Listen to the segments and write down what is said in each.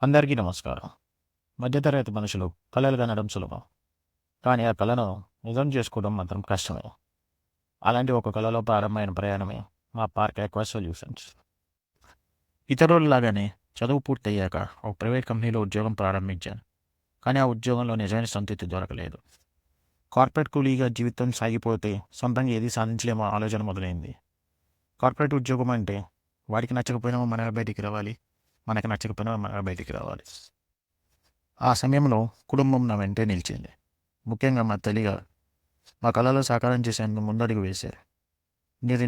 అందరికీ నమస్కారం. మధ్యతరగతి మనుషులు కలలు కనడం సులభం. కానీ ఆ కలను నిజం చేసుకోవడం మాత్రం కష్టమే. అలాంటి ఒక కలలో ప్రారంభమైన ప్రయాణమే మా పార్క్ అక్వా సొల్యూషన్స్. ఇతరులలాగానే చదువు పూర్తయ్యాక ఒక ప్రైవేట్ కంపెనీలో ఉద్యోగం ప్రారంభించాను. కానీ ఆ ఉద్యోగంలో నిజమైన సంతృప్తి దొరకలేదు. కార్పొరేట్ కూలీగా జీవితం సాగిపోతే సొంతంగా ఏది సాధించలేమో ఆలోచన మొదలైంది. కార్పొరేట్ ఉద్యోగం అంటే వాడికి నచ్చకపోయినా మనమే బయటికి రావాలి, మనకి నచ్చకపోయినా మనమే బయటికి రావాలి. ఆ సమయంలో కుటుంబం నా వెంటే నిలిచింది. ముఖ్యంగా మా తల్లిగారు మా కళలో సాకారం చేసేందుకు ముందడుగు వేశారు.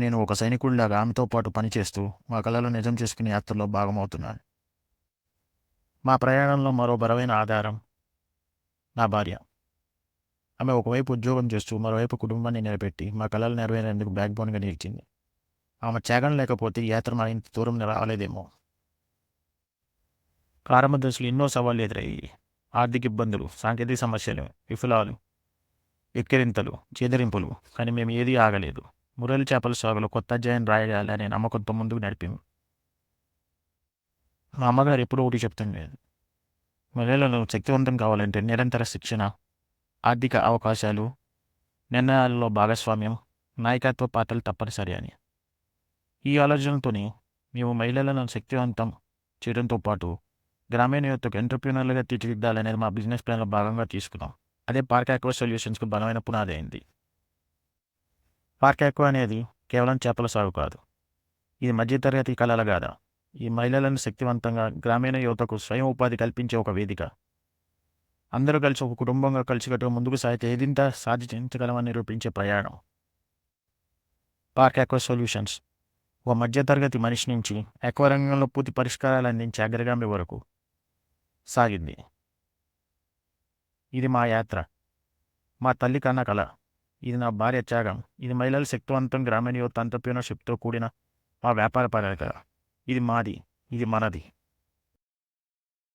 నేను ఒక సైనికుడిలాగా ఆమెతో పాటు పనిచేస్తూ మా కళలో నిజం చేసుకునే యాత్రలో భాగమవుతున్నాను. మా ప్రయాణంలో మరో బలమైన ఆధారం నా భార్య. ఆమె ఒకవైపు ఉద్యోగం చేస్తూ మరోవైపు కుటుంబాన్ని నిలబెట్టి మా కళలు నెరవేరేందుకు బ్యాక్ బోన్గా నిలిచింది. ఆమె త్యాగం లేకపోతే ఈ యాత్ర మా ఇంత దూరం రాలేదేమో. ప్రారంభ దశలు ఎన్నో సవాళ్లు ఎదురయ్యాయి. ఆర్థిక ఇబ్బందులు, సాంకేతిక సమస్యలు, విఫలాలు, ఎక్కిరింతలు, చేదరింపులు. కానీ మేము ఏదీ ఆగలేదు. మురళి చేపల సాగులో కొత్త అధ్యాయం రాయాలి అనే నమ్మకంతో ముందుకు నడిపాము. మా అమ్మగారు ఎప్పుడూ ఒకటి చెప్తుండేది, మహిళలను శక్తివంతం కావాలంటే నిరంతర శిక్షణ, ఆర్థిక అవకాశాలు, నిర్ణయాలలో భాగస్వామ్యం, నాయకత్వ పాత్రలు తప్పనిసరి అని. ఈ ఆలోచనతోనే మేము మహిళలను శక్తివంతం చేయడంతో పాటు గ్రామీణ యువతకు ఎంటర్ప్రీనర్లుగా తీర్చిదిద్దాలనేది మా బిజినెస్ ప్లాన్లో భాగంగా తీసుకున్నాం. అదే పార్క్ అక్వా సొల్యూషన్స్కు బలమైన పునాది అయింది. పార్క్ అక్వా అనేది కేవలం చేపల సాగు కాదు. ఇది మధ్యతరగతి కళల గాథ. ఈ మహిళలను శక్తివంతంగా గ్రామీణ యువతకు స్వయం ఉపాధి కల్పించే ఒక వేదిక. అందరూ కలిసి ఒక కుటుంబంగా కలిసికట్టుగా ముందుకు సాగితే ఏదింత సాధించగలమని నిరూపించే ప్రయాణం. పార్క్ అక్వా సొల్యూషన్స్ ఒక మధ్యతరగతి మనిషి నుంచి అక్వా రంగంలో పూర్తి పరిష్కారాలు అందించే అగ్రగామి వరకు సాగింది. ఇది మా యాత్ర, మా తల్లి కన్న కళ. ఇది నా భార్య త్యాగం. ఇది మహిళల శక్తివంతం గ్రామీణ యువత ఎంటర్‌ప్రెన్యూర్‌షిప్‌తో కూడిన మా వ్యాపార ప్రణాళిక. ఇది మాది, ఇది మనది.